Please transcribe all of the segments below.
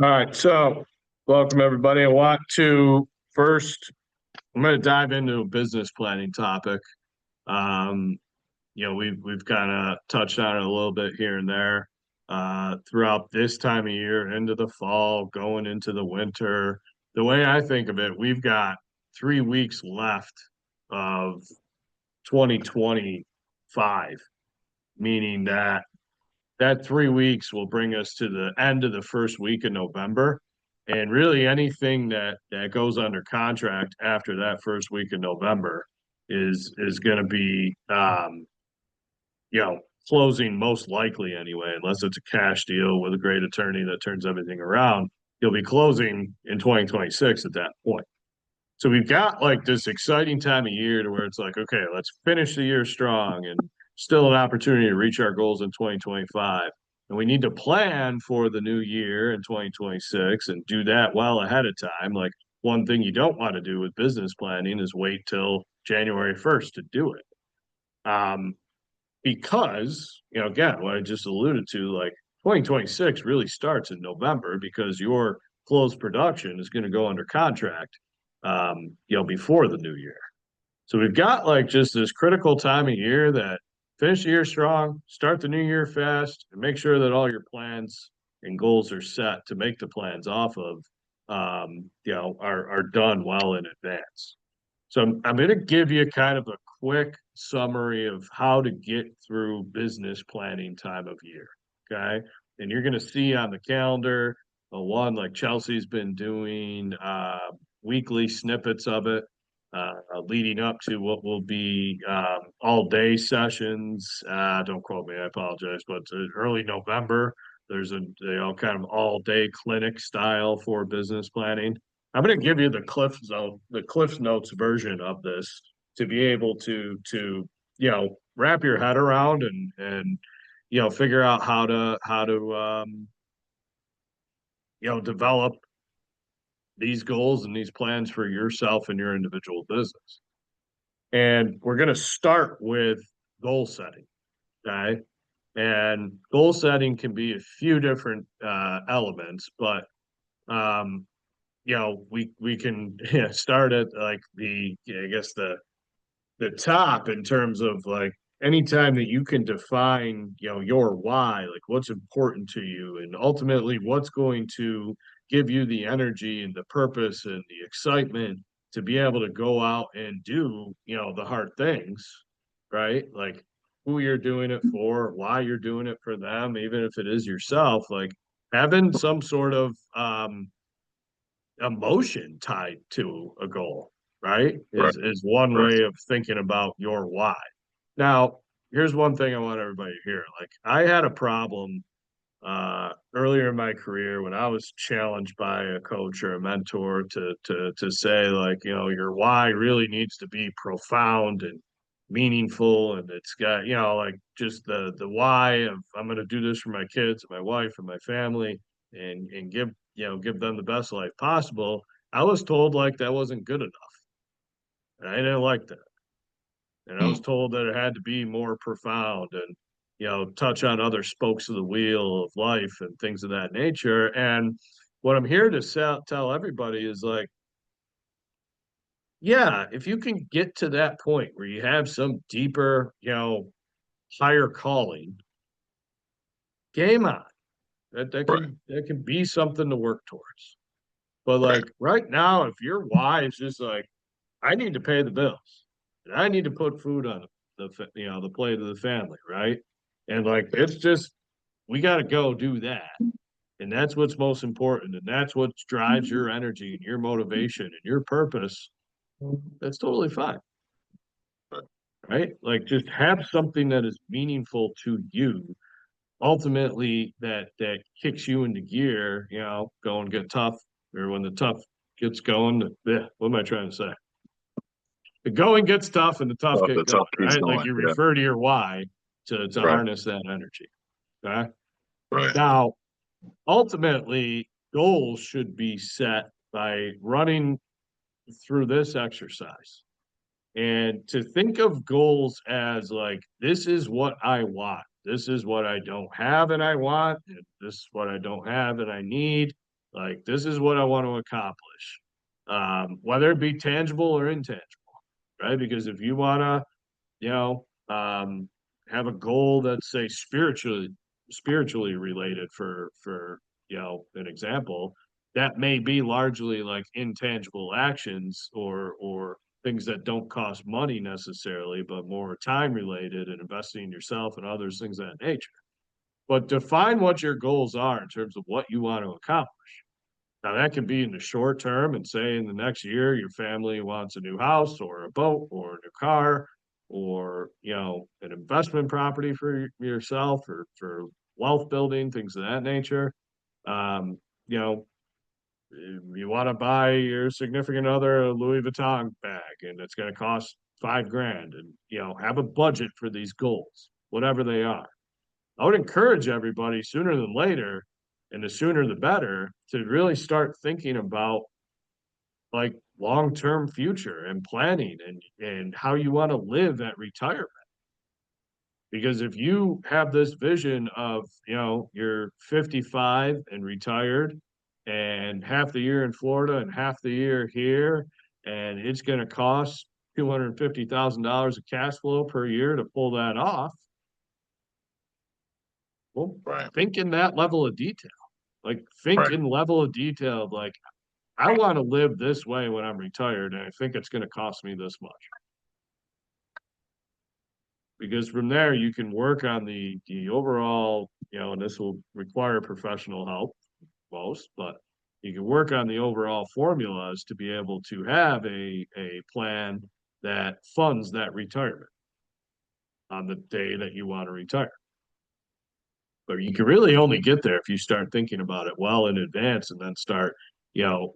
All right, so welcome everybody. I want to first, I'm going to dive into a business planning topic. Um, we've kind of touched on it a little bit here and there throughout this time of year, into the fall, going into the winter. The way I think of it, we've got 3 weeks left of 2025, meaning that 3 weeks will bring us to the end of the first week of November. And really anything that goes under contract after that first week of November is going to be you know closing most likely anyway, unless it's a cash deal with a great attorney that turns everything around. You'll be closing in 2026 at that point. So we've got like this exciting time of year to where it's like, okay, let's finish the year strong and still an opportunity to reach our goals in 2025. And we need to plan for the new year in 2026 and do that well ahead of time. Like one thing you don't want to do with business planning is wait till January 1st to do it. Because, again, what I just alluded to, like 2026 really starts in November because your closed production is going to go under contract before the new year. So we've got like just this critical time of year that finish the year strong, start the new year fast, and make sure that all your plans and goals are set to make the plans off of, are done well in advance. So I'm going to give you kind of a quick summary of how to get through business planning time of year. Okay. And you're going to see on the calendar, one like Chelsea's been doing weekly snippets of it, leading up to what will be all day sessions. Don't quote me, I apologize, but early November, there's a kind of all day clinic style for business planning. I'm going to give you the Cliff Notes version of this to be able to wrap your head around and figure out how to develop these goals and these plans for yourself and your individual business. And we're going to start with goal setting. Okay. And goal setting can be a few different elements, but we can start at like the top in terms of like anytime that you can define your why, like what's important to you and ultimately what's going to give you the energy and the purpose and the excitement to be able to go out and do the hard things, right? Like who you're doing it for, why you're doing it for them, even if it is yourself, like having some sort of emotion tied to a goal, right? Right. Is one Right. way of thinking about your why. Now, here's one thing I want everybody to hear. Like I had a problem earlier in my career when I was challenged by a coach or a mentor to say like, your why really needs to be profound and meaningful and it's got, like just the why of I'm going to do this for my kids and my wife and my family and give them the best life possible. I was told like that wasn't good enough. And I didn't like that. And I was Mm. told that it had to be more profound and, touch on other spokes of the wheel of life and things of that nature. And what I'm here to tell everybody is like, yeah, if you can get to that point where you have some deeper, higher calling, game on. Right. That can be something to work towards. But Right. like right now, if your why is just like, I need to pay the bills, and I need to put food on the plate of the family, right? And like it's just we got to go do that, and that's what's most important, and that's what drives your energy and your motivation and your purpose. That's totally fine, Right. right? Like just have something that is meaningful to you. Ultimately, that kicks you into gear. Going get tough, or when the tough gets going. Yeah, what am I trying to say? The going gets tough and the tough Well, get the going, tough keeps right? Like going. you Yeah. refer to your why to Right. harness that energy. Okay. Right. Now, ultimately, goals should be set by running through this exercise. And to think of goals as like, this is what I want. This is what I don't have and I want. And this is what I don't have and I need. Like, this is what I want to accomplish. Whether it be tangible or intangible, right? Because if you want to, you know, have a goal that's, say, spiritually related for, an example, that may be largely like intangible actions or things that don't cost money necessarily, but more time related and investing in yourself and others, things of that nature. But define what your goals are in terms of what you want to accomplish. Now, that can be in the short term, and say in the next year, your family wants a new house or a boat or a new car or, an investment property for yourself or for wealth building, things of that nature. Um, you know, you want to buy your significant other a Louis Vuitton bag and it's going to cost 5 grand, and, have a budget for these goals, whatever they are. I would encourage everybody sooner than later, and the sooner the better, to really start thinking about like long-term future and planning and how you want to live at retirement. Because if you have this vision of, you're 55 and retired and half the year in Florida and half the year here, and it's going to cost $250,000 of cash flow per year to pull that off. Well, Right. think in that level of detail. Like, think Right. in level of detail of like, I want to live this way when I'm retired, and I think it's going to cost me this much. Because from there you can work on the overall, and this will require professional help most, but you can work on the overall formulas to be able to have a plan that funds that retirement on the day that you want to retire. But you can really only get there if you start thinking about it well in advance and then start,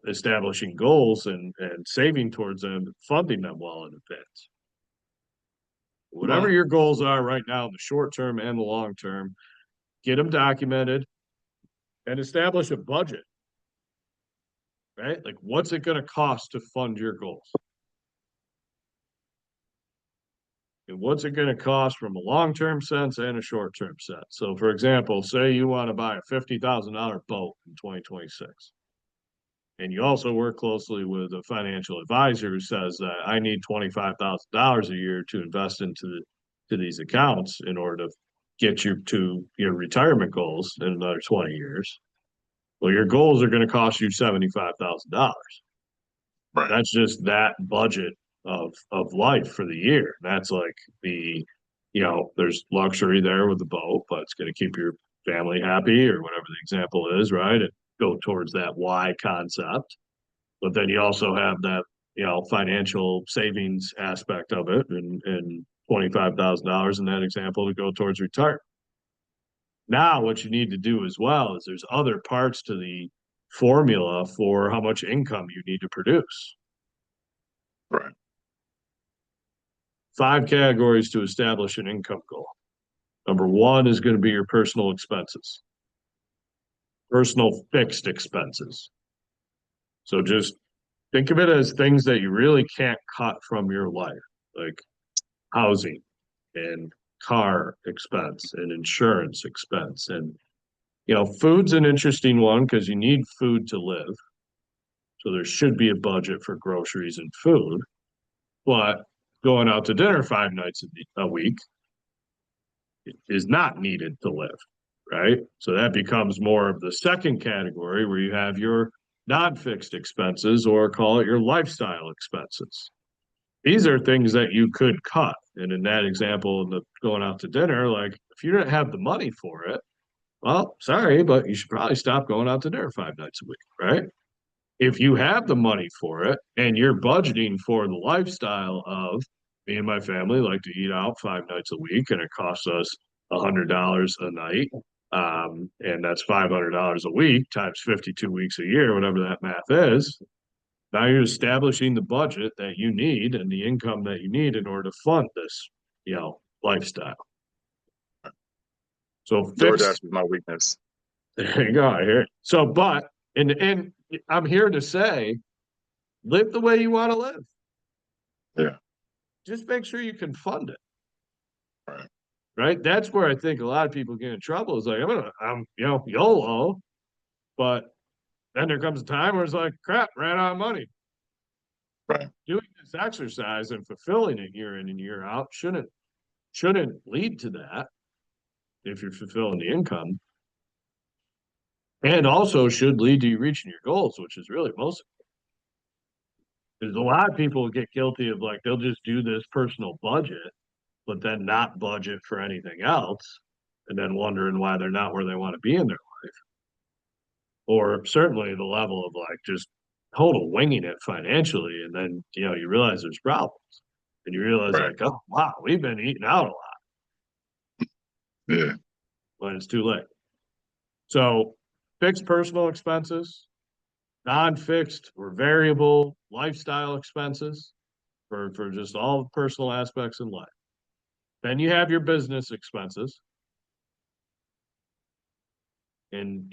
establishing goals and saving towards them, funding them well in advance. Whatever Well, your goals are right now in the short term and the long term, get them documented and establish a budget, right? Like, what's it going to cost to fund your goals? And what's it going to cost from a long-term sense and a short-term sense? So, for example, say you want to buy a $50,000 boat in 2026. And you also work closely with a financial advisor who says that I need $25,000 a year to invest to these accounts in order to get you to your retirement goals in another 20 years. Well, your goals are going to cost you $75,000. right. That's just that budget of life for the year. That's like there's luxury there with the boat, but it's going to keep your family happy or whatever the example is, right? And go towards that why concept. But then you also have that, financial savings aspect of it and $25,000 in that example to go towards retirement. Now, what you need to do as well is there's other parts to the formula for how much income you need to produce. Right. 5 categories to establish an income goal. Number one is going to be your personal expenses, personal fixed expenses. So just think of it as things that you really can't cut from your life, like housing and car expense and insurance expense. And, food's an interesting one because you need food to live. So there should be a budget for groceries and food. But going out to dinner 5 nights a week is not needed to live, right? So that becomes more of the second category where you have your non-fixed expenses, or call it your lifestyle expenses. These are things that you could cut. And in that example, the going out to dinner, like, if you don't have the money for it, well, sorry, but you should probably stop going out to dinner 5 nights a week, right? If you have the money for it and you're budgeting for the lifestyle of, me and my family like to eat out 5 nights a week and it costs us $100 a night. And that's $500 a week times 52 weeks a year, whatever that math is. Now you're establishing the budget that you need and the income that you need in order to fund this, lifestyle. So DoorDash fix, is my weakness. there you go. I hear it. So, but, and I'm here to say, live the way you want to live. Yeah. Just make sure you can fund it. Right. Right. That's where I think a lot of people get in trouble is like, I'm YOLO, but Then there comes a time where it's like, crap, ran out of money. Right. Doing this exercise and fulfilling it year in and year out shouldn't lead to that if you're fulfilling the income, and also should lead to you reaching your goals, which is really most. There's a lot of people get guilty of like they'll just do this personal budget, but then not budget for anything else, and then wondering why they're not where they want to be in their life. Or certainly the level of like just total winging it financially, and then you realize there's problems, and you realize Right. like, oh wow, we've been eating out a lot Yeah. when it's too late. So fixed personal expenses, non-fixed or variable lifestyle expenses for just all personal aspects in life. Then you have your business expenses, and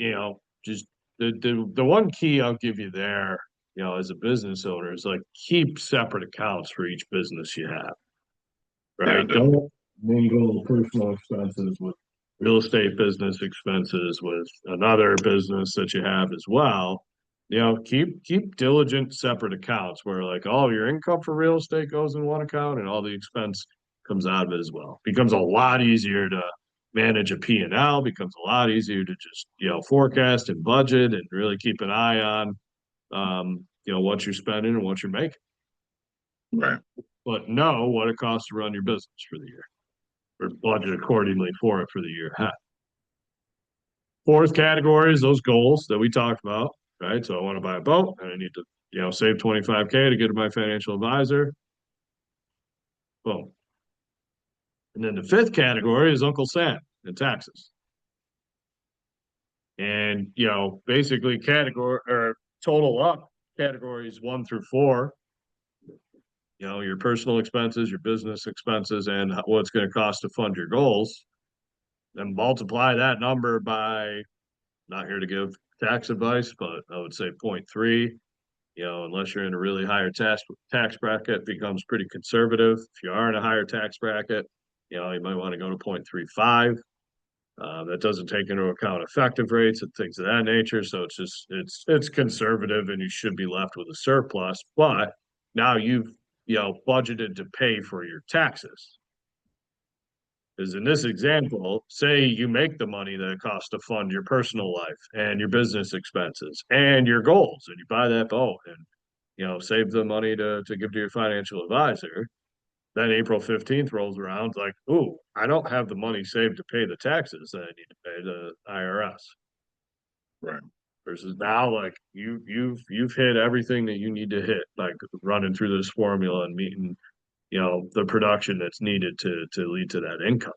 just the one key I'll give you there, as a business owner is like keep separate accounts for each business you have, Yeah. right? Definitely. Don't mingle personal expenses with real estate business expenses with another business that you have as well. Keep diligent separate accounts where like all your income for real estate goes in one account and all the expense comes out of it as well. Becomes a lot easier to manage a P&L, becomes a lot easier to just, forecast and budget and really keep an eye on what you're spending and what you're making. Right. But know what it costs to run your business for the year or budget accordingly for it for the year ahead. Fourth category is those goals that we talked about, right? So I want to buy a boat and I need to, save 25K to get to my financial advisor. Boom. And then the fifth category is Uncle Sam and taxes. And, basically category or total up categories 1 through 4, your personal expenses, your business expenses, and what it's going to cost to fund your goals. Then multiply that number by, not here to give tax advice, but I would say 0.3. Unless you're in a really higher tax bracket, becomes pretty conservative. If you are in a higher tax bracket, you might want to go to 0.35. That doesn't take into account effective rates and things of that nature. So it's conservative, and you should be left with a surplus. But now you've budgeted to pay for your taxes. Is in this example, say you make the money that it costs to fund your personal life and your business expenses and your goals, and you buy that boat and save the money to give to your financial advisor. Then April 15th rolls around, like, ooh, I don't have the money saved to pay the taxes that I need to pay the IRS. Right. Versus now, like you've hit everything that you need to hit, like running through this formula and meeting the production that's needed to lead to that income.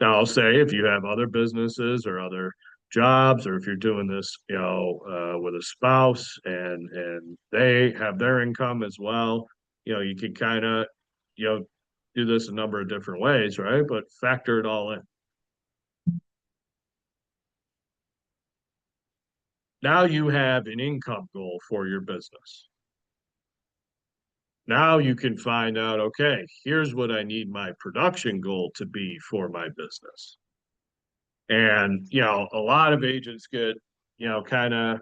Now, I'll say if you have other businesses or other jobs, or if you're doing this, with a spouse and they have their income as well, you can kind of, do this a number of different ways, right? But factor it all in. Now you have an income goal for your business. Now you can find out, okay, here's what I need my production goal to be for my business. And, a lot of agents get, kind of,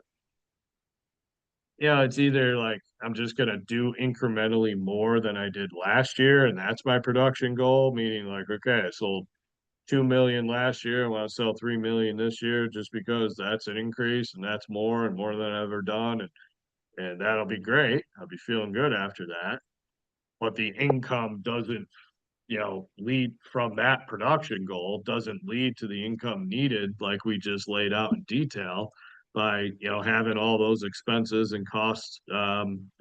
it's either like I'm just going to do incrementally more than I did last year. And that's my production goal, meaning like, okay, I sold 2 million last year. I want to sell 3 million this year just because that's an increase and that's more and more than I've ever done. And that'll be great. I'll be feeling good after that. But the income doesn't lead from that production goal, doesn't lead to the income needed like we just laid out in detail by having all those expenses and costs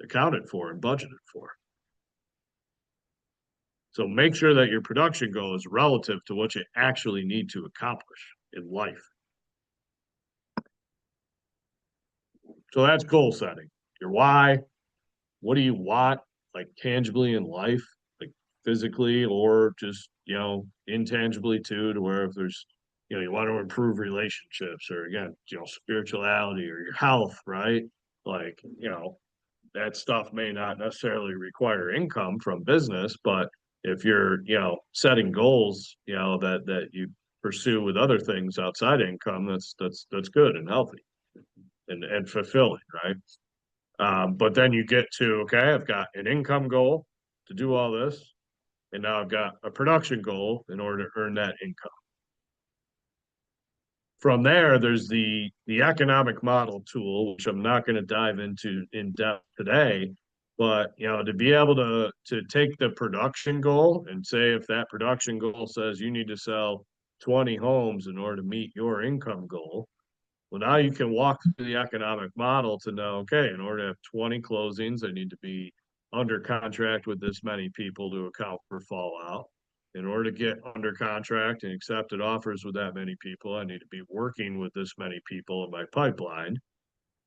accounted for and budgeted for. So make sure that your production goal is relative to what you actually need to accomplish in life. So that's goal setting. Your why, what do you want, like tangibly in life, like physically or just, intangibly too, to where if there's, you want to improve relationships or again, spirituality or your health, right? Like, that stuff may not necessarily require income from business, but if you're, setting goals, that you pursue with other things outside income, that's good and healthy. and fulfilling, right? But then you get to, okay, I've got an income goal to do all this, and now I've got a production goal in order to earn that income. From there, there's the economic model tool, which I'm not going to dive into in depth today, but to be able to take the production goal and say if that production goal says you need to sell 20 homes in order to meet your income goal, well, now you can walk through the economic model to know, okay, in order to have 20 closings, I need to be under contract with this many people to account for fallout. In order to get under contract and accepted offers with that many people, I need to be working with this many people in my pipeline.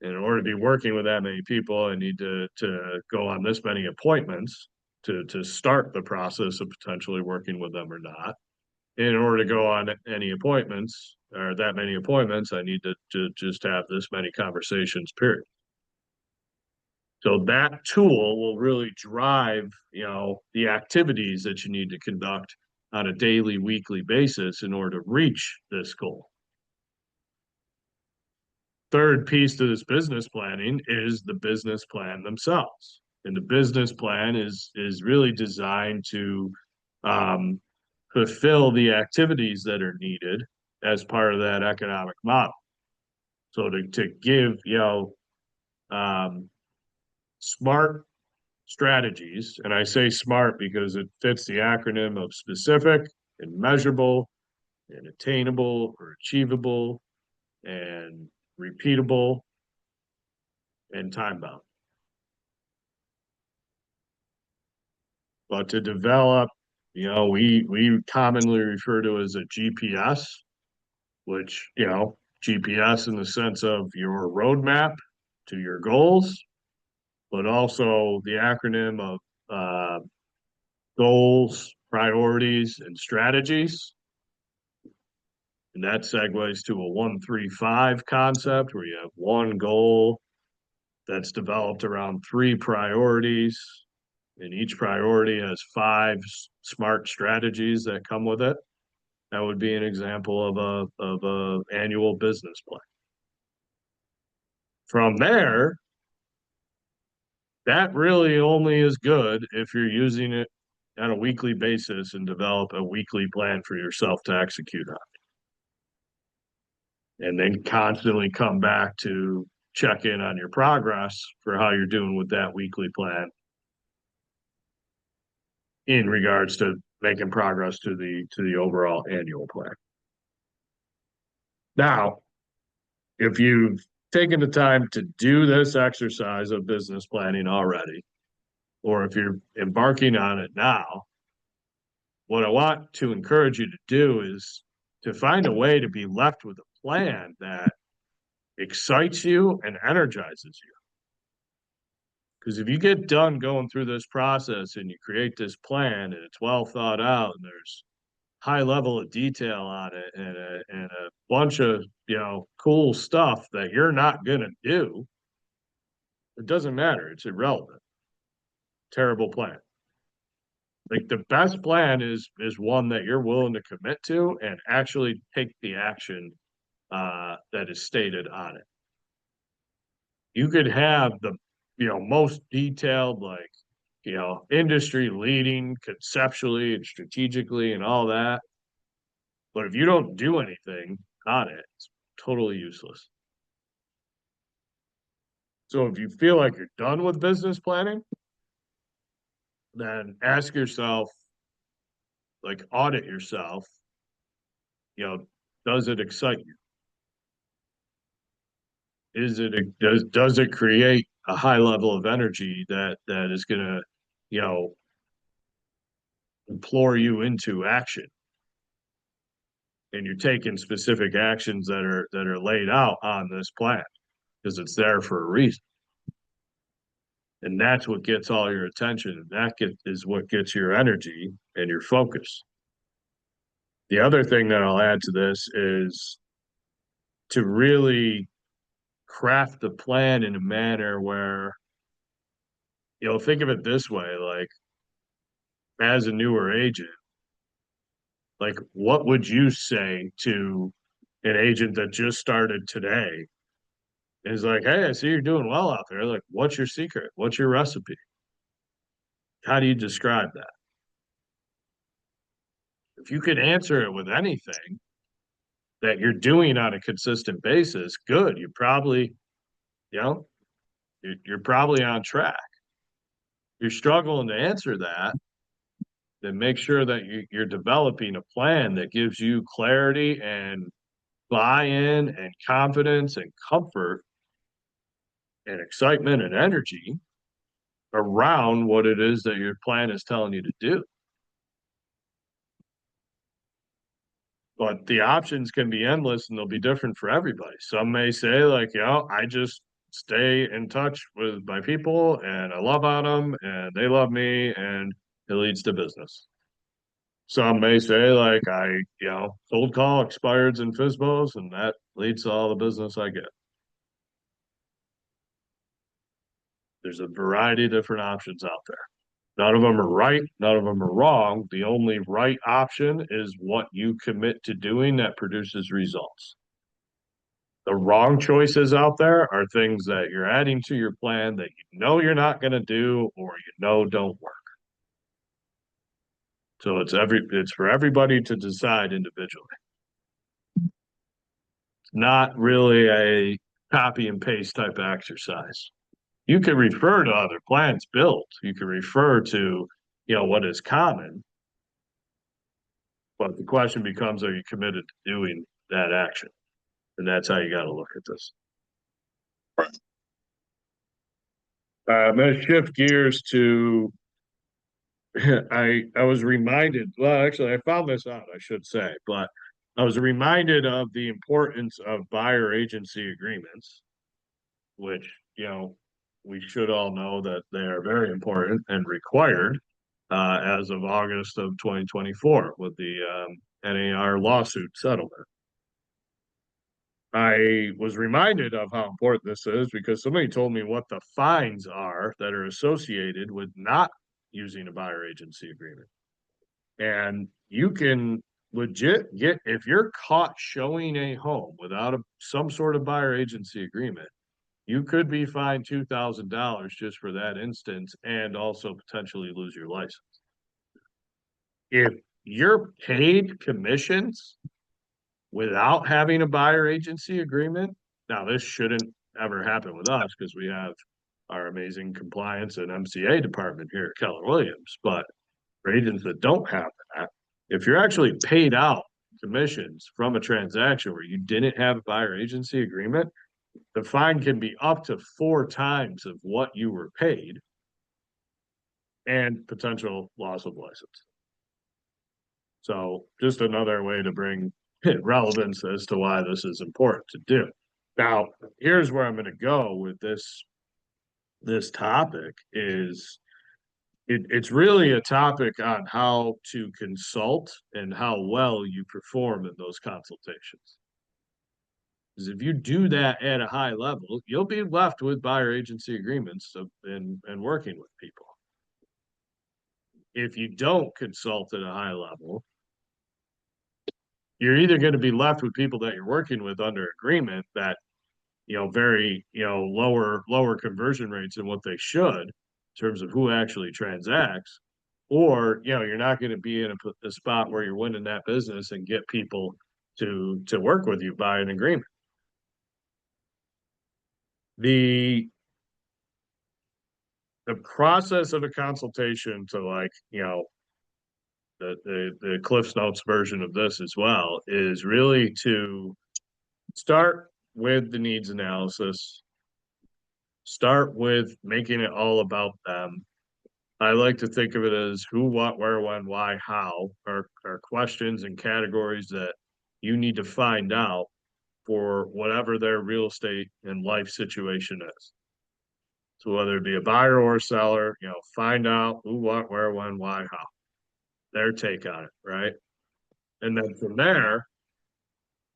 And in order to be working with that many people, I need to go on this many appointments to start the process of potentially working with them or not. In order to go on any appointments or that many appointments, I need to just have this many conversations, period. So that tool will really drive, the activities that you need to conduct on a daily, weekly basis in order to reach this goal. Third piece to this business planning is the business plan themselves. And the business plan is really designed to fulfill the activities that are needed as part of that economic model. So to give, smart strategies, and I say smart because it fits the acronym of specific and measurable and attainable or achievable and repeatable and time bound. But to develop, we commonly refer to as a GPS, which, GPS in the sense of your roadmap to your goals, but also the acronym of goals, priorities, and strategies. And that segues to a 1-3-5 concept where you have one goal that's developed around 3 priorities, and each priority has 5 smart strategies that come with it. That would be an example of a annual business plan. From there, that really only is good if you're using it on a weekly basis and develop a weekly plan for yourself to execute on. And then constantly come back to check in on your progress for how you're doing with that weekly plan in regards to making progress to the overall annual plan. Now, if you've taken the time to do this exercise of business planning already, or if you're embarking on it now, what I want to encourage you to do is to find a way to be left with a plan that excites you and energizes you. Because if you get done going through this process and you create this plan and it's well thought out and there's high level of detail on it and a bunch of cool stuff that you're not gonna do, it doesn't matter. It's irrelevant. Terrible plan. Like the best plan is one that you're willing to commit to and actually take the action that is stated on it. You could have the most detailed, like industry leading conceptually and strategically and all that, but if you don't do anything on it, it's totally useless. So if you feel like you're done with business planning, then ask yourself, like audit yourself, does it excite you? Does it create a high level of energy that is gonna, implore you into action? And you're taking specific actions that are laid out on this plan because it's there for a reason. And that's what gets all your attention. And that is what gets your energy and your focus. The other thing that I'll add to this is to really craft the plan in a manner where, think of it this way, like as a newer agent, like what would you say to an agent that just started today is like, hey, I see you're doing well out there. Like, what's your secret? What's your recipe? How do you describe that? If you could answer it with anything that you're doing on a consistent basis, good. You probably, you know, you're probably on track. You're struggling to answer that, then make sure that you're developing a plan that gives you clarity and buy-in and confidence and comfort and excitement and energy around what it is that your plan is telling you to do. But the options can be endless and they'll be different for everybody. Some may say, like, I just stay in touch with my people and I love on them and they love me and it leads to business. Some may say, like, cold call expireds and FISBOs and that leads to all the business I get. There's a variety of different options out there. None of them are right. None of them are wrong. The only right option is what you commit to doing that produces results. The wrong choices out there are things that you're adding to your plan that you know you're not going to do or you know don't work. So it's for everybody to decide individually. It's not really a copy and paste type of exercise. You can refer to other plans built. You can refer to, what is common. But the question becomes, are you committed to doing that action? And that's how you got to look at this. Right. I'm going to shift gears to, I was reminded, well, actually, I found this out, I should say, but I was reminded of the importance of buyer agency agreements, which, we should all know that they are very important and required as of August of 2024 with the NAR lawsuit settlement. I was reminded of how important this is because somebody told me what the fines are that are associated with not using a buyer agency agreement. And you can legit get, if you're caught showing a home without some sort of buyer agency agreement, you could be fined $2,000 just for that instance and also potentially lose your license. If you're paid commissions without having a buyer agency agreement, now this shouldn't ever happen with us because we have our amazing compliance and MCA department here at Keller Williams. But for agents that don't have that, if you're actually paid out commissions from a transaction where you didn't have a buyer agency agreement, the fine can be up to 4 times of what you were paid and potential loss of license. So just another way to bring relevance as to why this is important to do. Now, here's where I'm going to go with this topic is it's really a topic on how to consult and how well you perform in those consultations. Because if you do that at a high level, you'll be left with buyer agency agreements and working with people. If you don't consult at a high level, you're either going to be left with people that you're working with under agreement that, very, lower conversion rates than what they should in terms of who actually transacts, or, you're not going to be in a spot where you're winning that business and get people to work with you by an agreement. The process of a consultation to the Cliff's Notes version of this as well is really to start with the needs analysis, start with making it all about them. I like to think of it as who, what, where, when, why, how are questions and categories that you need to find out for whatever their real estate and life situation is. So whether it be a buyer or a seller, find out who, what, where, when, why, how. Their take on it, right? And then from there,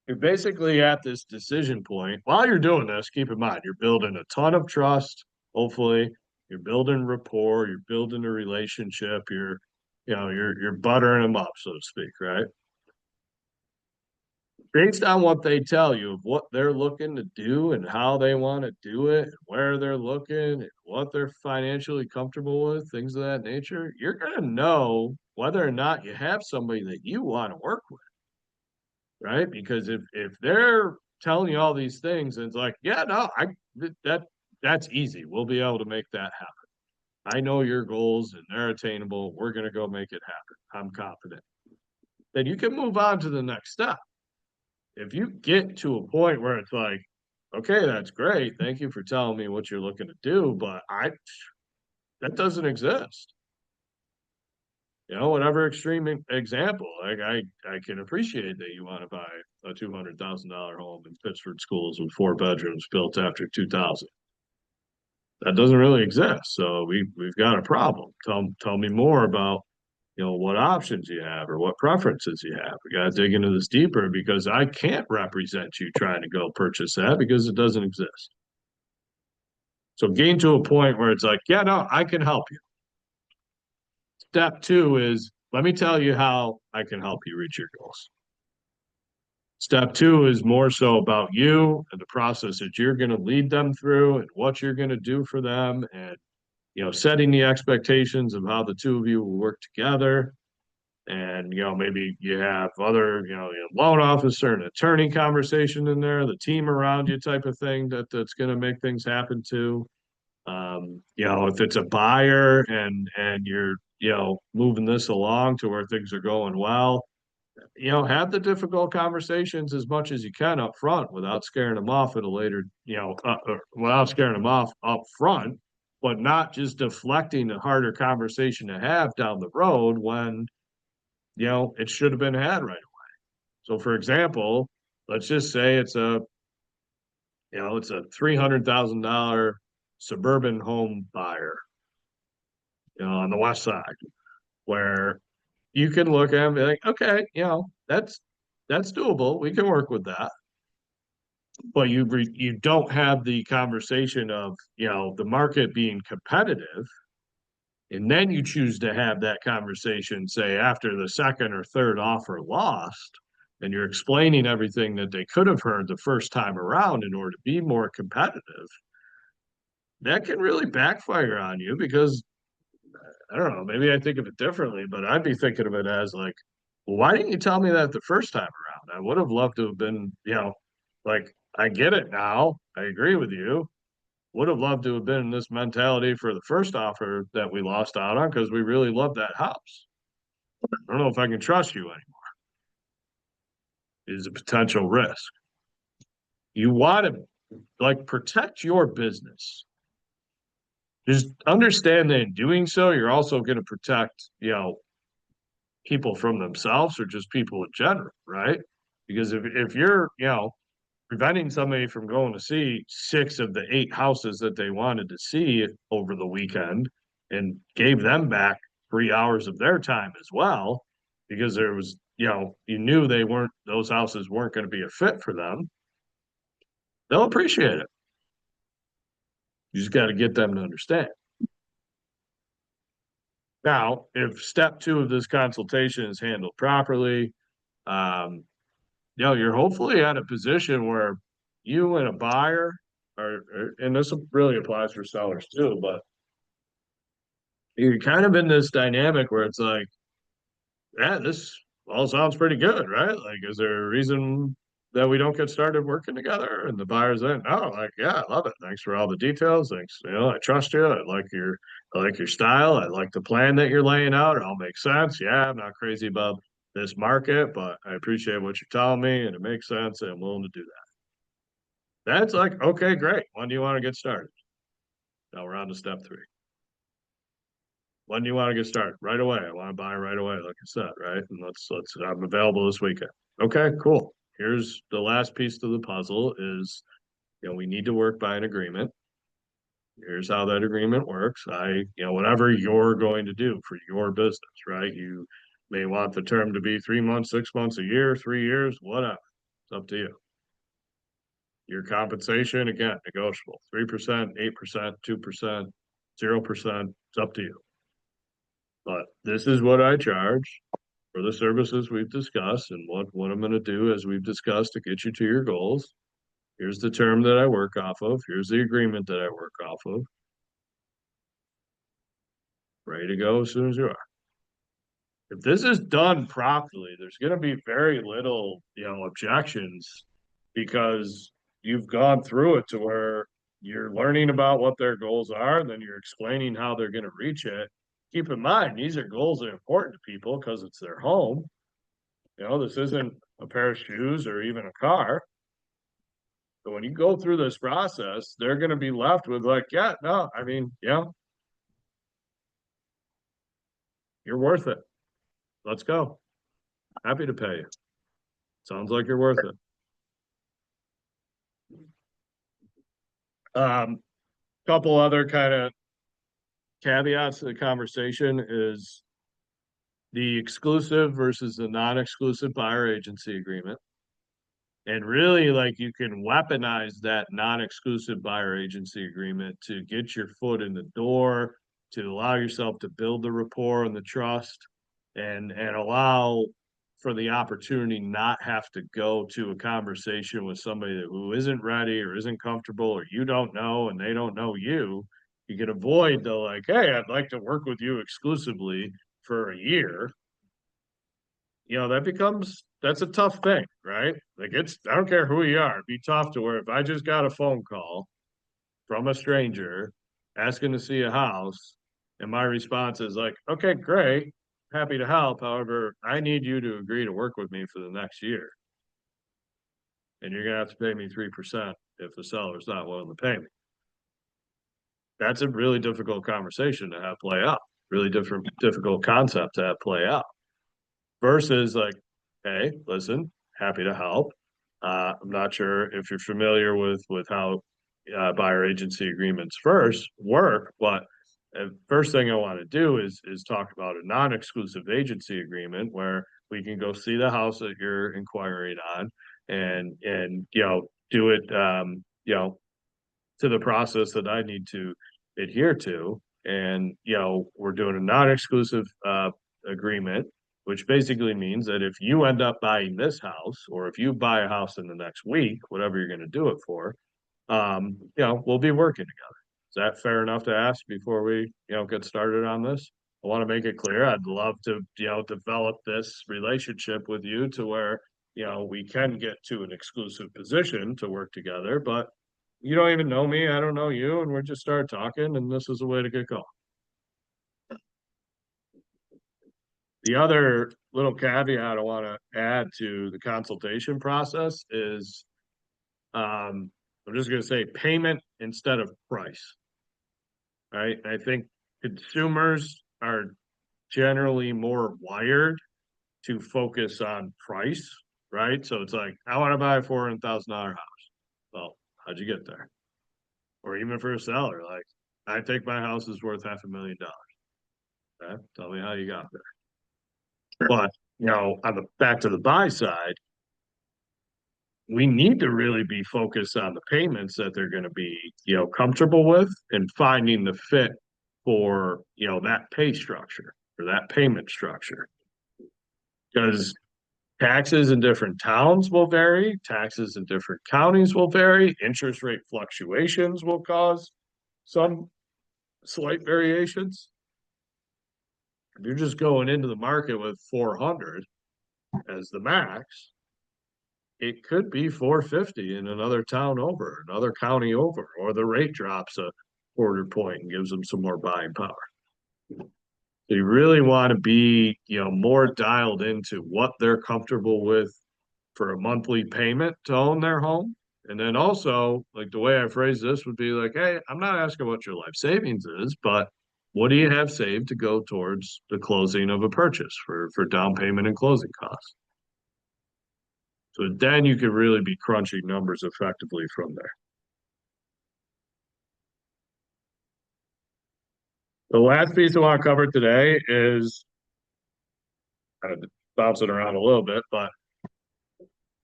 you're basically at this decision point. While you're doing this, keep in mind, you're building a ton of trust, hopefully. You're building rapport, you're building a relationship, you're buttering them up, so to speak, right? based on what they tell you of what they're looking to do and how they want to do it, where they're looking, and what they're financially comfortable with, things of that nature, you're gonna know whether or not you have somebody that you want to work with, right? Because if they're telling you all these things, and it's like, yeah, no, that's easy. We'll be able to make that happen. I know your goals and they're attainable. We're gonna go make it happen. I'm confident. Then you can move on to the next step. If you get to a point where it's like, okay, that's great. Thank you for telling me what you're looking to do, but that doesn't exist. Whatever extreme example, like I can appreciate that you want to buy a $200,000 home in Pittsford schools with 4 bedrooms built after 2000. That doesn't really exist. So we've got a problem. Tell me more about what options you have or what preferences you have. We got to dig into this deeper because I can't represent you trying to go purchase that because it doesn't exist. So getting to a point where it's like, yeah, no, I can help you. Step two is let me tell you how I can help you reach your goals. Step two is more so about you and the process that you're going to lead them through and what you're going to do for them and setting the expectations of how the two of you will work together. And maybe you have other loan officer and attorney conversation in there, the team around you type of thing that's going to make things happen too. If it's a buyer and you're moving this along to where things are going well, have the difficult conversations as much as you can up front without scaring them off at a later without scaring them off up front, but not just deflecting a harder conversation to have down the road when it should have been had right away. So for example, let's just say it's a $300,000 suburban home buyer, on the west side, where you can look at and be like, okay, that's doable. We can work with that. But you don't have the conversation of, the market being competitive. And then you choose to have that conversation, say, after the second or third offer lost, and you're explaining everything that they could have heard the first time around in order to be more competitive. That can really backfire on you because I don't know, maybe I think of it differently, but I'd be thinking of it as like, well, why didn't you tell me that the first time around? I would have loved to have been, like, I get it now. I agree with you. Would have loved to have been in this mentality for the first offer that we lost out on because we really love that house. I don't know if I can trust you anymore. Is a potential risk. You want to protect your business. Just understand that in doing so, you're also going to protect, people from themselves or just people in general, right? Because if you're, preventing somebody from going to see 6 of the 8 houses that they wanted to see over the weekend and gave them back 3 hours of their time as well, because there was, you knew those houses weren't going to be a fit for them, they'll appreciate it. You just got to get them to understand. Now, if step 2 of this consultation is handled properly, you're hopefully at a position where you and a buyer and this really applies for sellers too, but you're kind of in this dynamic where it's like, yeah, this all sounds pretty good, right? Like, is there a reason that we don't get started working together? And the buyer's in, no, like, yeah, I love it. Thanks for all the details. Thanks. I trust you. I like your style. I like the plan that you're laying out. It all makes sense. Yeah, I'm not crazy about this market, but I appreciate what you're telling me and it makes sense and I'm willing to do that. That's like, okay, great. When do you want to get started? Now we're on to step 3. When do you want to get started? Right away. I want to buy right away, like I said, right? And I'm available this weekend. Okay, cool. Here's the last piece to the puzzle is, we need to work by an agreement. Here's how that agreement works. Whatever you're going to do for your business, right? You may want the term to be 3 months, 6 months, a year, 3 years, whatever. It's up to you. Your compensation, again, negotiable. 3%, 8%, 2%, 0%. It's up to you. But this is what I charge. for the services we've discussed and what I'm going to do as we've discussed to get you to your goals. Here's the term that I work off of. Here's the agreement that I work off of. Ready to go as soon as you are. If this is done properly, there's going to be very little, objections because you've gone through it to where you're learning about what their goals are, and then you're explaining how they're going to reach it. Keep in mind, these are goals that are important to people because it's their home. This isn't a pair of shoes or even a car. But when you go through this process, they're going to be left with like, yeah, no, I mean, yeah, you're worth it. Let's go. Happy to pay you. Sounds like you're worth it. Couple other kind of caveats to the conversation is the exclusive versus the non-exclusive buyer agency agreement. And really, like, you can weaponize that non-exclusive buyer agency agreement to get your foot in the door, to allow yourself to build the rapport and the trust, and allow for the opportunity not have to go to a conversation with somebody who isn't ready or isn't comfortable or you don't know and they don't know you. You can avoid the like, hey, I'd like to work with you exclusively for a year. That's a tough thing, right? Like I don't care who you are, it'd be tough to where if I just got a phone call from a stranger asking to see a house, and my response is like, okay, great, happy to help. However, I need you to agree to work with me for the next year. And you're gonna have to pay me 3% if the seller's not willing to pay me. That's a really difficult conversation to have play out, really difficult concept to have play out. Versus like, hey, listen, happy to help. I'm not sure if you're familiar with how buyer agency agreements first work, but first thing I want to do is talk about a non-exclusive agency agreement where we can go see the house that you're inquiring on and do it to the process that I need to adhere to. And we're doing a non-exclusive agreement, which basically means that if you end up buying this house, or if you buy a house in the next week, whatever you're going to do it for, we'll be working together. Is that fair enough to ask before we, get started on this? I want to make it clear. I'd love to, develop this relationship with you to where, we can get to an exclusive position to work together, but you don't even know me. I don't know you. And we're just started talking, and this is a way to get going. The other little caveat I want to add to the consultation process is I'm just going to say payment instead of price. Right. I think consumers are generally more wired to focus on price. Right. So it's like, I want to buy a $400,000 house. Well, how'd you get there? Or even for a seller, like, I think my house is worth $500,000. Okay? Tell me how you got there. But on the back to the buy side, we need to really be focused on the payments that they're going to be, comfortable with and finding the fit for, that pay structure or that payment structure. Because taxes in different towns will vary, taxes in different counties will vary, interest rate fluctuations will cause some slight variations. If you're just going into the market with 400 as the max, it could be 450 in another town over, another county over, or the rate drops a quarter point and gives them some more buying power. So you really want to be, more dialed into what they're comfortable with for a monthly payment to own their home. And then also, like the way I phrase this would be like, hey, I'm not asking what your life savings is, but what do you have saved to go towards the closing of a purchase for down payment and closing costs? So then you could really be crunching numbers effectively from there. The last piece I want to cover today is kind of bouncing around a little bit, but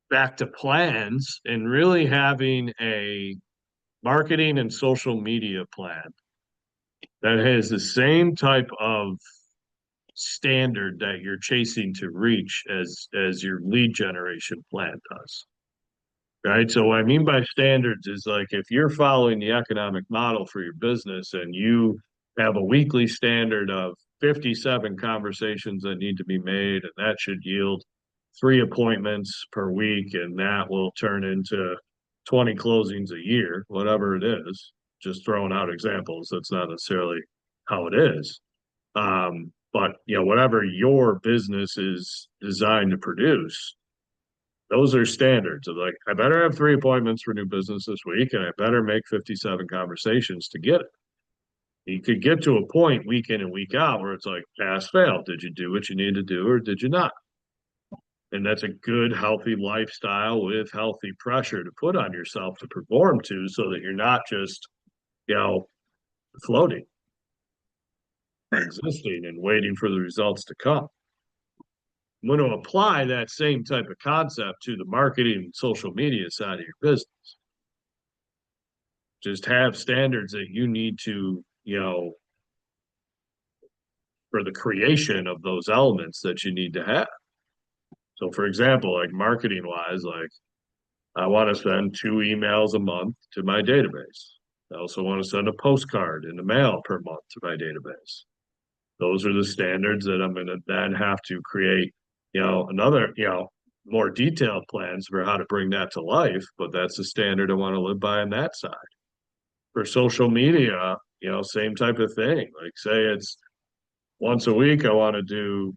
back to plans and really having a marketing and social media plan that has the same type of standard that you're chasing to reach as your lead generation plan does. Right. So what I mean by standards is like if you're following the economic model for your business and you have a weekly standard of 57 conversations that need to be made, and that should yield 3 appointments per week, and that will turn into 20 closings a year, whatever it is, just throwing out examples. That's not necessarily how it is. But whatever your business is designed to produce, those are standards of like, I better have 3 appointments for new business this week, and I better make 57 conversations to get it. You could get to a point week in and week out where it's like pass fail. Did you do what you need to do or did you not? And that's a good, healthy lifestyle with healthy pressure to put on yourself to perform to so that you're not just, floating, existing and waiting for the results to come. I'm going to apply that same type of concept to the marketing and social media side of your business. Just have standards that you need to, for the creation of those elements that you need to have. So for example, like marketing wise, like I want to send 2 emails a month to my database. I also want to send a postcard in the mail per month to my database. Those are the standards that I'm going to then have to create, another, more detailed plans for how to bring that to life. But that's the standard I want to live by on that side. For social media, same type of thing. Like say it's once a week, I want to do,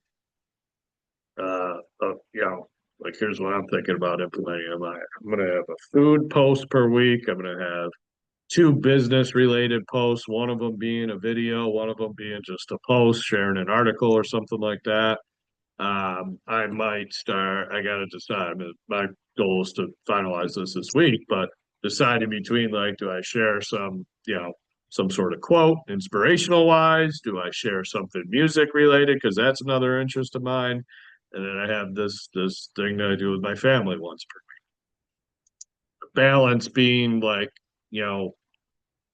like here's what I'm thinking about implementing. I'm going to have a food post per week. I'm going to have 2 business-related posts, one of them being a video, one of them being just a post, sharing an article or something like that. I might start, I got to decide. My goal is to finalize this week, but deciding between like, do I share some sort of quote, inspirational wise? Do I share something music related? Because that's another interest of mine. And then I have this thing that I do with my family once per week. Balance being like,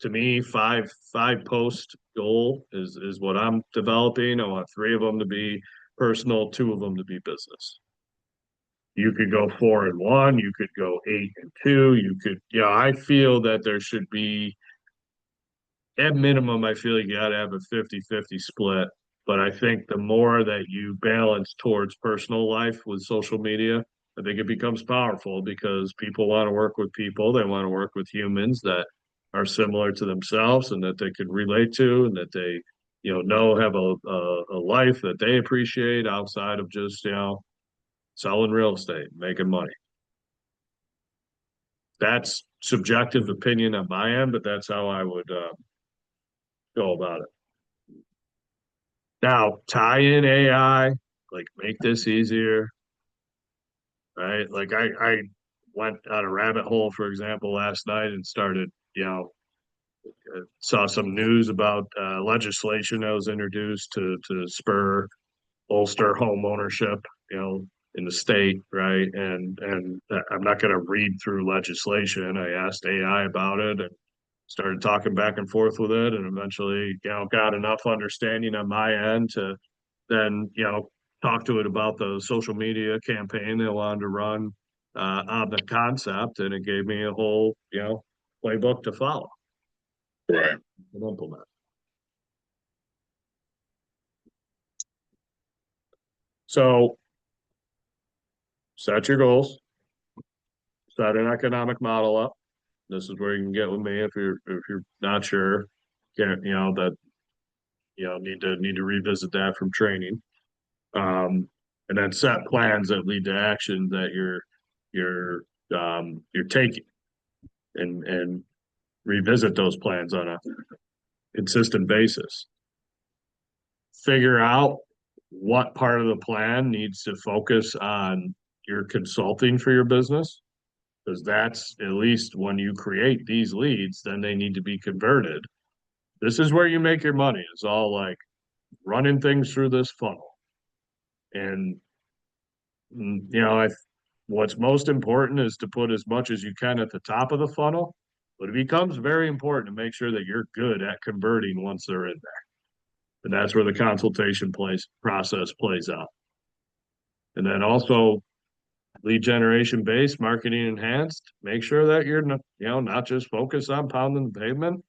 to me, five post goal is what I'm developing. I want 3 of them to be personal, 2 of them to be business. You could go 4 and 1, you could go 8 and 2, you could, I feel that there should be at minimum, I feel like you got to have a 50-50 split. But I think the more that you balance towards personal life with social media, I think it becomes powerful because people want to work with people. They want to work with humans that are similar to themselves and that they can relate to and that they, have a life that they appreciate outside of just, selling real estate, making money. That's subjective opinion on my end, but that's how I would go about it. Now, tie in AI, like make this easier, right? Like I went on a rabbit hole, for example, last night and started, saw some news about legislation that was introduced to spur bolster home ownership, in the state, right? And I'm not going to read through legislation. I asked AI about it and started talking back and forth with it, and eventually, got enough understanding on my end to then, talk to it about the social media campaign they wanted to run on the concept, and it gave me a whole, playbook to follow Right. and implement. So set your goals, set an economic model up. This is where you can get with me if you're not sure. That need to revisit that from training. And then set plans that lead to action that you're taking, and revisit those plans on a consistent basis. Figure out what part of the plan needs to focus on your consulting for your business, because that's at least when you create these leads, then they need to be converted. This is where you make your money. It's all like running things through this funnel. And what's most important is to put as much as you can at the top of the funnel, but it becomes very important to make sure that you're good at converting once they're in there. And that's where the process plays out. And then also lead generation based, marketing enhanced, make sure that you're not just focused on pounding the pavement,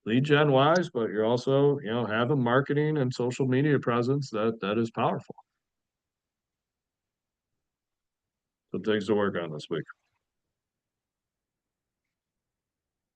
lead gen wise, but you're also, having marketing and social media presence that is powerful. So things to work on this week.